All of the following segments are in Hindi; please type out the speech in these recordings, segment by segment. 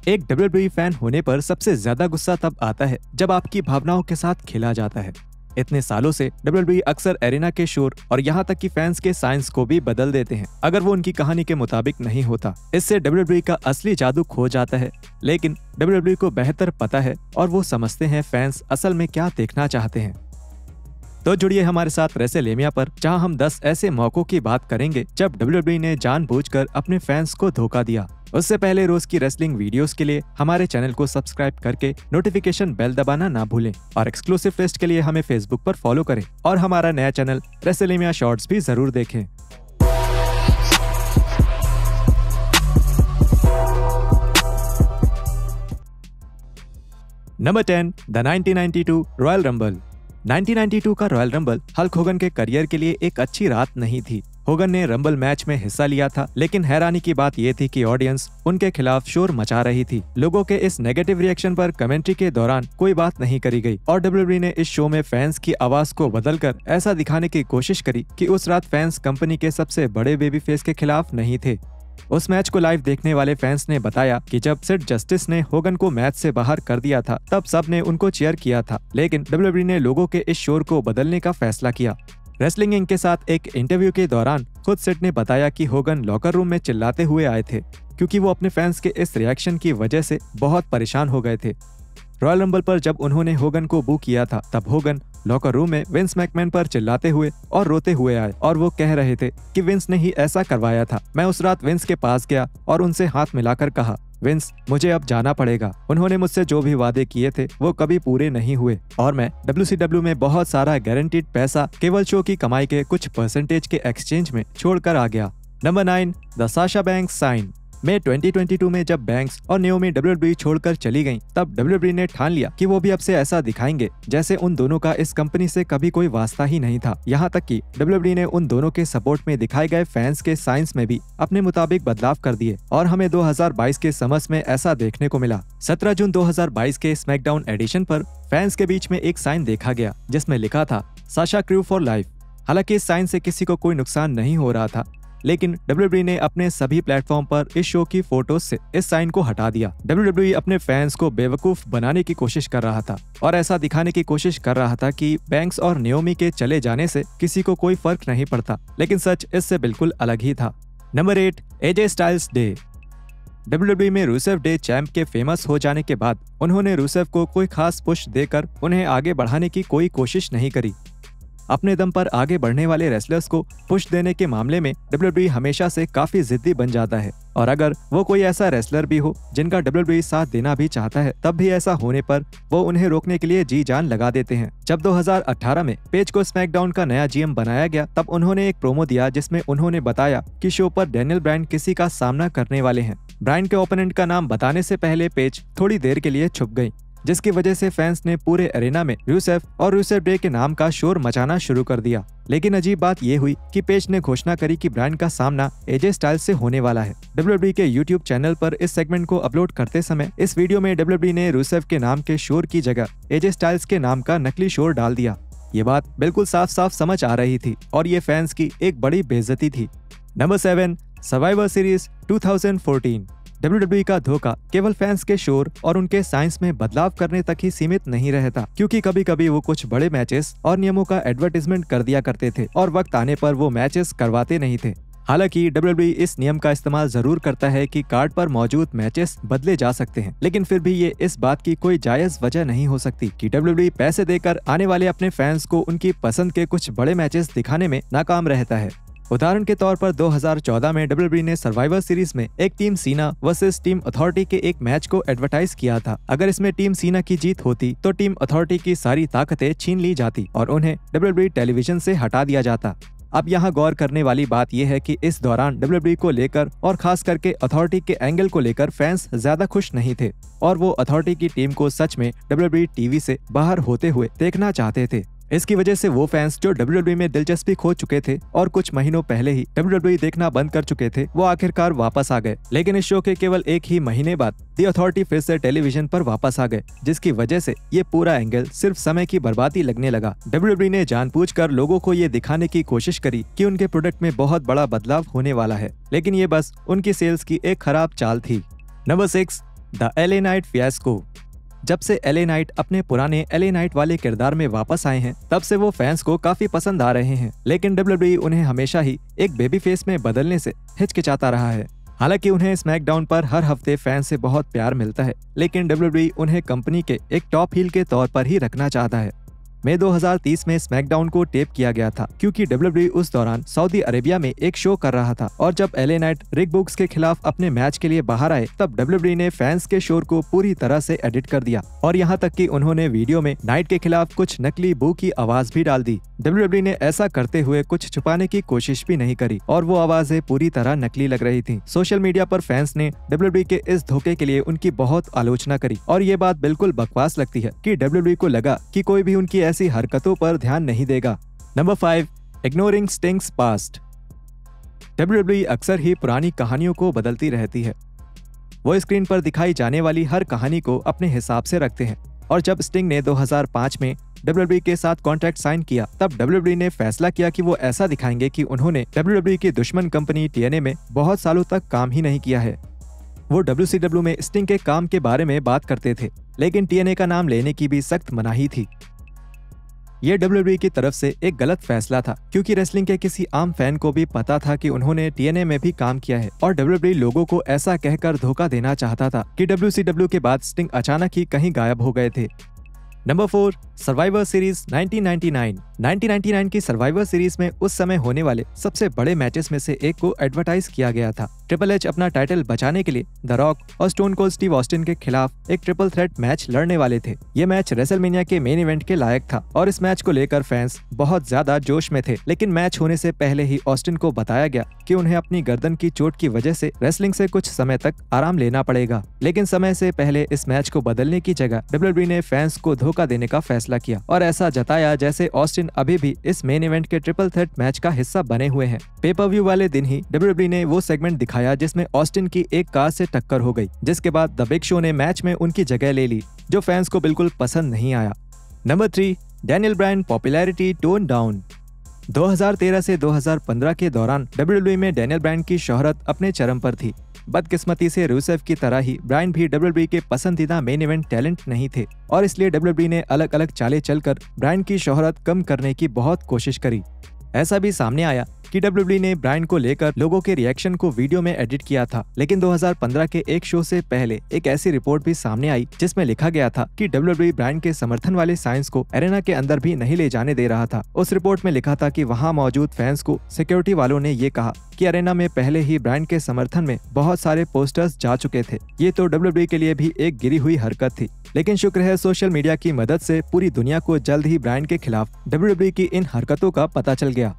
एक WWE फैन होने पर सबसे ज्यादा गुस्सा तब आता है जब आपकी भावनाओं के साथ खेला जाता है। इतने सालों से WWE अक्सर एरिना के शोर और यहाँ तक कि फैंस के साइंस को भी बदल देते हैं अगर वो उनकी कहानी के मुताबिक नहीं होता। इससे WWE का असली जादू खो जाता है। लेकिन WWE को बेहतर पता है और वो समझते हैं फैंस असल में क्या देखना चाहते हैं। तो जुड़िए हमारे साथ रेसलमेनिया पर, जहां हम 10 ऐसे मौकों की बात करेंगे जब WWE ने जानबूझकर अपने फैंस को धोखा दिया। उससे पहले रोज की रेसलिंग वीडियोस के लिए हमारे चैनल को सब्सक्राइब करके नोटिफिकेशन बेल दबाना ना भूलें और एक्सक्लूसिव टेस्ट के लिए हमें फेसबुक पर फॉलो करें और हमारा नया चैनल रेसलमेनिया शॉर्ट्स भी जरूर देखें। Number 10, the 1992 royal rumble. 1992 का रॉयल रंबल हल्क होगन के करियर के लिए एक अच्छी रात नहीं थी। होगन ने रंबल मैच में हिस्सा लिया था, लेकिन हैरानी की बात यह थी कि ऑडियंस उनके खिलाफ शोर मचा रही थी। लोगों के इस नेगेटिव रिएक्शन पर कमेंट्री के दौरान कोई बात नहीं करी गई और WWE ने इस शो में फैंस की आवाज को बदलकर ऐसा दिखाने की कोशिश करी कि उस रात फैंस कंपनी के सबसे बड़े बेबी फेस के खिलाफ नहीं थे। उस मैच को लाइव देखने वाले फैंस ने बताया कि जब सिड जस्टिस ने होगन को मैच से बाहर कर दिया था तब सब ने उनको चीयर किया था, लेकिन WWE ने लोगों के इस शोर को बदलने का फैसला किया। रेसलिंग इंक के साथ एक इंटरव्यू के दौरान खुद सिड ने बताया कि होगन लॉकर रूम में चिल्लाते हुए आए थे क्योंकि वो अपने फैंस के इस रिएक्शन की वजह से बहुत परेशान हो गए थे। रॉयल रंबल पर जब उन्होंने होगन को बू किया था तब होगन लॉकर रूम में विंस मैकमैन पर चिल्लाते हुए और रोते हुए आए और वो कह रहे थे कि विंस ने ही ऐसा करवाया था। मैं उस रात विंस के पास गया और उनसे हाथ मिलाकर कहा, विंस मुझे अब जाना पड़ेगा। उन्होंने मुझसे जो भी वादे किए थे वो कभी पूरे नहीं हुए और मैं WCW में बहुत सारा गारंटीड पैसा केवल शो की कमाई के कुछ परसेंटेज के एक्सचेंज में छोड़कर आ गया। Number 9, the Sasha Banks sign. मई 2022 में जब बैंक्स और नेओमी WWE छोड़कर चली गईं, तब WWE ने ठान लिया कि वो भी अब से ऐसा दिखाएंगे जैसे उन दोनों का इस कंपनी से कभी कोई वास्ता ही नहीं था। यहाँ तक कि WWE ने उन दोनों के सपोर्ट में दिखाए गए फैंस के साइंस में भी अपने मुताबिक बदलाव कर दिए और हमें 2022 के समर्स में ऐसा देखने को मिला। 17 जून 2022 के स्मैकडाउन एडिशन पर फैंस के बीच में एक साइन देखा गया जिसमें लिखा था साशा क्रू फॉर लाइफ। हालांकि इस साइन से किसी को कोई नुकसान नहीं हो रहा था, लेकिन WWE ने अपने सभी प्लेटफॉर्म पर इस शो की फोटोज से इस साइन को हटा दिया। WWE अपने फैंस को बेवकूफ बनाने की कोशिश कर रहा था और ऐसा दिखाने की कोशिश कर रहा था कि बैंक्स और नेओमी के चले जाने से किसी को कोई फर्क नहीं पड़ता, लेकिन सच इससे बिल्कुल अलग ही था। Number 8, AJ styles day. WWE में रूसेव डे चैंप के फेमस हो जाने के बाद उन्होंने रूसेव को कोई खास पुश देकर उन्हें आगे बढ़ाने की कोई कोशिश नहीं करी। अपने दम पर आगे बढ़ने वाले रेसलर्स को पुश देने के मामले में WWE हमेशा से काफी जिद्दी बन जाता है और अगर वो कोई ऐसा रेसलर भी हो जिनका WWE साथ देना भी चाहता है, तब भी ऐसा होने पर वो उन्हें रोकने के लिए जी जान लगा देते हैं। जब 2018 में पेज को स्मैकडाउन का नया GM बनाया गया, तब उन्होंने एक प्रोमो दिया जिसमें उन्होंने बताया कि शो पर डैनियल ब्रायन किसी का सामना करने वाले हैं। ब्रायन के ओपोनेंट का नाम बताने से पहले पेज थोड़ी देर के लिए छुप गई, जिसकी वजह से फैंस ने पूरे एरिना में रूसेव और रूसेव डे के नाम का शोर मचाना शुरू कर दिया। लेकिन अजीब बात ये हुई कि पेज ने घोषणा करी कि ब्रायन का सामना AJ स्टाइल्स से होने वाला है। WWE के YouTube चैनल पर इस सेगमेंट को अपलोड करते समय इस वीडियो में WWE ने रूसेव के नाम के शोर की जगह AJ स्टाइल्स के नाम का नकली शोर डाल दिया। ये बात बिल्कुल साफ साफ समझ आ रही थी और ये फैंस की एक बड़ी बेइज्जती थी। Number 7, survivor series 2014। WWE का धोखा केवल फैंस के शोर और उनके साइंस में बदलाव करने तक ही सीमित नहीं रहता, क्योंकि कभी कभी वो कुछ बड़े मैचेस और नियमों का एडवर्टाइजमेंट कर दिया करते थे और वक्त आने पर वो मैचेस करवाते नहीं थे। हालांकि WWE इस नियम का इस्तेमाल जरूर करता है कि कार्ड पर मौजूद मैचेस बदले जा सकते हैं, लेकिन फिर भी ये इस बात की कोई जायज वजह नहीं हो सकती कि WWE पैसे देकर आने वाले अपने फैंस को उनकी पसंद के कुछ बड़े मैचेस दिखाने में नाकाम रहता है। उदाहरण के तौर पर 2014 में WWE ने सर्वाइवर सीरीज में एक team Cena versus team authority के एक मैच को एडवर्टाइज किया था। अगर इसमें टीम सीना की जीत होती तो टीम अथॉरिटी की सारी ताकतें छीन ली जाती और उन्हें WWE टेलीविजन से हटा दिया जाता। अब यहाँ गौर करने वाली बात यह है कि इस दौरान WWE को लेकर और खास करके अथॉरिटी के एंगल को लेकर फैंस ज्यादा खुश नहीं थे और वो अथॉरिटी की टीम को सच में WWE टीवी से बाहर होते हुए देखना चाहते थे। इसकी वजह से वो फैंस जो WWE में दिलचस्पी खो चुके थे और कुछ महीनों पहले ही WWE देखना बंद कर चुके थे, वो आखिरकार वापस आ गए। लेकिन इस शो के केवल एक ही महीने बाद दी अथॉरिटी फिर से टेलीविजन पर वापस आ गए, जिसकी वजह से ये पूरा एंगल सिर्फ समय की बर्बादी लगने लगा। WWE ने जानबूझकर लोगों को ये दिखाने की कोशिश करी कि उनके प्रोडक्ट में बहुत बड़ा बदलाव होने वाला है, लेकिन ये बस उनकी सेल्स की एक खराब चाल थी। Number 6, the LA night fiasco. जब से एलए नाइट अपने पुराने एलए नाइट वाले किरदार में वापस आए हैं, तब से वो फैंस को काफी पसंद आ रहे हैं, लेकिन डब्ल्यूडब्ल्यूई उन्हें हमेशा ही एक बेबी फेस में बदलने से हिचकिचाता रहा है। हालांकि उन्हें स्मैकडाउन पर हर हफ्ते फैंस से बहुत प्यार मिलता है, लेकिन डब्ल्यूडब्ल्यूई उन्हें कंपनी के एक टॉप हील के तौर पर ही रखना चाहता है। मई 2030 में स्मैकडाउन को टेप किया गया था, क्योंकि डब्ल्यूडब्ल्यूई उस दौरान सऊदी अरेबिया में एक शो कर रहा था, और जब एलए नाइट रिक बुक्स के खिलाफ अपने मैच के लिए बाहर आए, तब डब्ल्यूडब्ल्यूई ने फैंस के शोर को पूरी तरह से एडिट कर दिया, और यहाँ तक कि उन्होंने वीडियो में नाइट के खिलाफ कुछ नकली बू की आवाज भी डाल दी। डब्ल्यूडब्ल्यूई ने ऐसा करते हुए कुछ छुपाने की कोशिश भी नहीं करी, और वो आवाजें पूरी तरह नकली लग रही थी। सोशल मीडिया पर फैंस ने डब्ल्यूडब्ल्यूई के इस धोखे के लिए उनकी बहुत आलोचना करी, और ये बात बिल्कुल बकवास लगती है कि डब्ल्यूडब्ल्यूई को लगा कि कोई भी उनकी ऐसी हरकतों पर ध्यान नहीं देगा। Number 5, ignoring stings past. WWE अक्सर ही पुरानी कहानियों को बदलती रहती है। वो स्क्रीन पर दिखाई जाने वाली हर कहानी को अपने हिसाब से रखते हैं, और जब स्टिंग ने 2005 में डब्ल्यूडब्ल्यूई के साथ कॉन्ट्रैक्ट साइन किया, तब डब्ल्यूडब्ल्यूई ने फैसला किया कि वो ऐसा दिखाएंगे कि उन्होंने डब्ल्यूडब्ल्यूई की दुश्मन कंपनी टीएनए में बहुत सालों तक काम ही नहीं किया है। वो डब्ल्यूसीडब्ल्यू में स्टिंग के काम के बारे में बात करते थे, लेकिन टीएनए का नाम लेने की भी सख्त मनाही थी। ये डब्ल्यूडब्ल्यूई की तरफ से एक गलत फैसला था, क्योंकि रेसलिंग के किसी आम फैन को भी पता था कि उन्होंने टीएनए में भी काम किया है, और डब्ल्यूडब्ल्यूई लोगों को ऐसा कहकर धोखा देना चाहता था कि डब्ल्यूसीडब्ल्यू के बाद स्टिंग अचानक ही कहीं गायब हो गए थे। नंबर 4, सर्वाइवर सीरीज 1999 की सर्वाइवर सीरीज में उस समय होने वाले सबसे बड़े मैचेस में से एक को एडवर्टाइज किया गया था। ट्रिपल एच अपना टाइटल बचाने के लिए द रॉक और स्टोन कोल्ड स्टीव ऑस्टिन के खिलाफ एक ट्रिपल थ्रेट मैच लड़ने वाले थे। ये मैच रेसलमेनिया के मेन इवेंट के लायक था, और इस मैच को लेकर फैंस बहुत ज्यादा जोश में थे, लेकिन मैच होने से पहले ही ऑस्टिन को बताया गया कि उन्हें अपनी गर्दन की चोट की वजह से रेसलिंग से कुछ समय तक आराम लेना पड़ेगा। लेकिन समय से पहले इस मैच को बदलने की जगह डब्ल्यूडब्ल्यूई ने फैंस को धोखा देने का फैसला किया, और ऐसा जताया जैसे ऑस्टिन अभी भी इस मेन इवेंट के ट्रिपल थ्रेट मैच का हिस्सा बने हुए हैं। पेपर व्यू वाले दिन ही डब्ल्यूडब्ल्यूई ने वो सेगमेंट दिखाया जिसमें ऑस्टिन की एक कार से टक्कर हो गई, जिसके बाद द बिग शो ने मैच में उनकी जगह ले ली, जो फैंस को बिल्कुल पसंद नहीं आया। Number 3, Daniel Bryan popularity tone down. 2013 से 2015 के दौरान डब्ल्यूडब्ल्यूई में डैनियल ब्रायन की शोहरत अपने चरम पर थी। बदकिस्मती से रूसेफ की तरह ही ब्रायन भी डब्ल्यूडब्ल्यूई के पसंदीदा मेन इवेंट टैलेंट नहीं थे, और इसलिए डब्ल्यूडब्ल्यूई ने अलग अलग चालें चलकर ब्रायन की शोहरत कम करने की बहुत कोशिश करी। ऐसा भी सामने आया कि डब्ल्यूडब्ल्यूई ने ब्रायन को लेकर लोगों के रिएक्शन को वीडियो में एडिट किया था, लेकिन 2015 के एक शो से पहले एक ऐसी रिपोर्ट भी सामने आई जिसमें लिखा गया था कि डब्ल्यूडब्ल्यूई ब्रायन के समर्थन वाले साइंस को एरेना के अंदर भी नहीं ले जाने दे रहा था। उस रिपोर्ट में लिखा था कि वहां मौजूद फैंस को सिक्योरिटी वालों ने ये कहा कि एरेना में पहले ही ब्रायन के समर्थन में बहुत सारे पोस्टर्स जा चुके थे। ये तो डब्ल्यूडब्ल्यूई के लिए भी एक गिरी हुई हरकत थी, लेकिन शुक्र है सोशल मीडिया की मदद से पूरी दुनिया को जल्द ही ब्रायन के खिलाफ डब्ल्यूडब्ल्यूई की इन हरकतों का पता चल गया।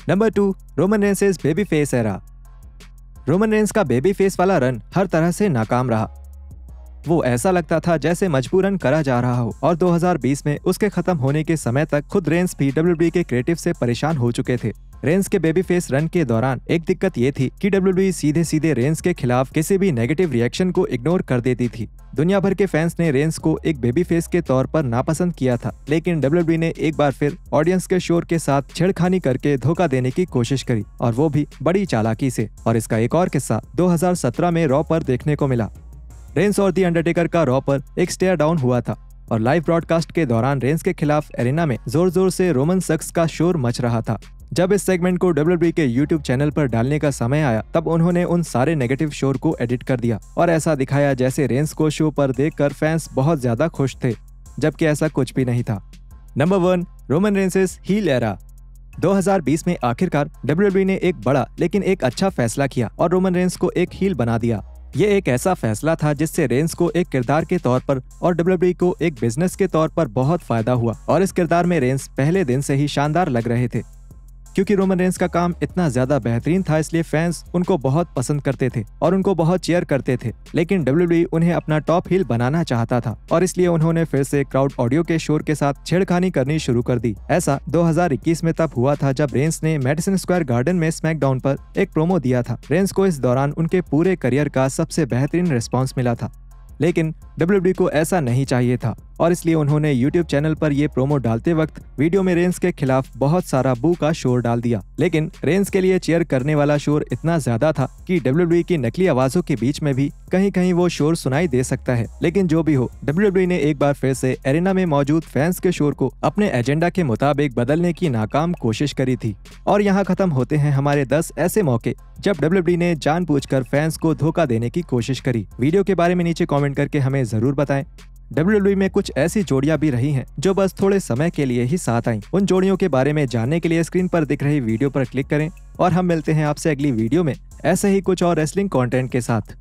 Number 2, Roman Reigns baby face era. Roman Reigns का बेबी फेस वाला रन हर तरह से नाकाम रहा। वो ऐसा लगता था जैसे मजबूरन करा जा रहा हो, और 2020 में उसके खत्म होने के समय तक खुद रेंस भी डब्ल्यूडब्ल्यूई के क्रिएटिव से परेशान हो चुके थे। रेंस के बेबी फेस रन के दौरान एक दिक्कत ये थी कि डब्ल्यूडब्ल्यूई सीधे सीधे रेंस के खिलाफ किसी भी नेगेटिव रिएक्शन को इग्नोर कर देती थी। दुनिया भर के फैंस ने रेंस को एक बेबी फेस के तौर पर नापसंद किया था, लेकिन डब्ल्यूडब्ल्यूई ने एक बार फिर ऑडियंस के शोर के साथ छेड़खानी करके धोखा देने की कोशिश करी, और वो भी बड़ी चालाकी से। और इसका एक और किस्सा 2017 में रॉ पर देखने को मिला। रेंस और दी अंडरटेकर का रॉ पर एक स्टेयर डाउन हुआ था, और लाइव ब्रॉडकास्ट के दौरान रेंस के खिलाफ एरेना में जोर जोर से रोमन सक्स का शोर मच रहा था। जब इस सेगमेंट को डब्ल्यूडब्ल्यूई के यूट्यूब चैनल पर डालने का समय आया, तब उन्होंने उन सारे नेगेटिव शोर को एडिट कर दिया, और ऐसा दिखाया जैसे रेंस को शो पर देखकर फैंस बहुत ज्यादा खुश थे, जबकि ऐसा कुछ भी नहीं था। Number 1, Roman Reigns heel era. 2020 में आखिरकार डब्ल्यूडब्ल्यूई ने एक बड़ा लेकिन एक अच्छा फैसला किया और रोमन रेंस को एक हील बना दिया। ये एक ऐसा फैसला था जिससे रेंस को एक किरदार के तौर पर और डब्ल्यूडब्ल्यूई को एक बिजनेस के तौर पर बहुत फायदा हुआ, और इस किरदार में रेंस पहले दिन से ही शानदार लग रहे थे। क्योंकि रोमन रेंस का काम इतना ज्यादा बेहतरीन था, इसलिए फैंस उनको बहुत पसंद करते थे और उनको बहुत चीयर करते थे। लेकिन डब्ल्यूडब्ल्यूई उन्हें अपना टॉप हील बनाना चाहता था, और इसलिए उन्होंने फिर से क्राउड ऑडियो के शोर के साथ छेड़खानी करनी शुरू कर दी। ऐसा 2021 में तब हुआ था जब रेंस ने मैडिसन स्क्वायर गार्डन में स्मैकडाउन पर एक प्रोमो दिया था। रेंस को इस दौरान उनके पूरे करियर का सबसे बेहतरीन रिस्पॉन्स मिला था, लेकिन डब्ल्यूडब्ल्यूई को ऐसा नहीं चाहिए था, और इसलिए उन्होंने यूट्यूब चैनल पर ये प्रोमो डालते वक्त वीडियो में रेंस के खिलाफ बहुत सारा बू का शोर डाल दिया। लेकिन रेंस के लिए चीयर करने वाला शोर इतना ज्यादा था कि WWE की नकली आवाजों के बीच में भी कहीं कहीं वो शोर सुनाई दे सकता है। लेकिन जो भी हो, WWE ने एक बार फिर से एरिना में मौजूद फैंस के शोर को अपने एजेंडा के मुताबिक बदलने की नाकाम कोशिश करी थी। और यहाँ खत्म होते हैं हमारे 10 ऐसे मौके जब WWE ने जानबूझकर फैंस को धोखा देने की कोशिश करी। वीडियो के बारे में नीचे कमेंट करके हमें जरूर बताएं। WWE में कुछ ऐसी जोड़ियां भी रही हैं जो बस थोड़े समय के लिए ही साथ आईं। उन जोड़ियों के बारे में जानने के लिए स्क्रीन पर दिख रही वीडियो पर क्लिक करें और हम मिलते हैं आपसे अगली वीडियो में ऐसे ही कुछ और रेसलिंग कंटेंट के साथ।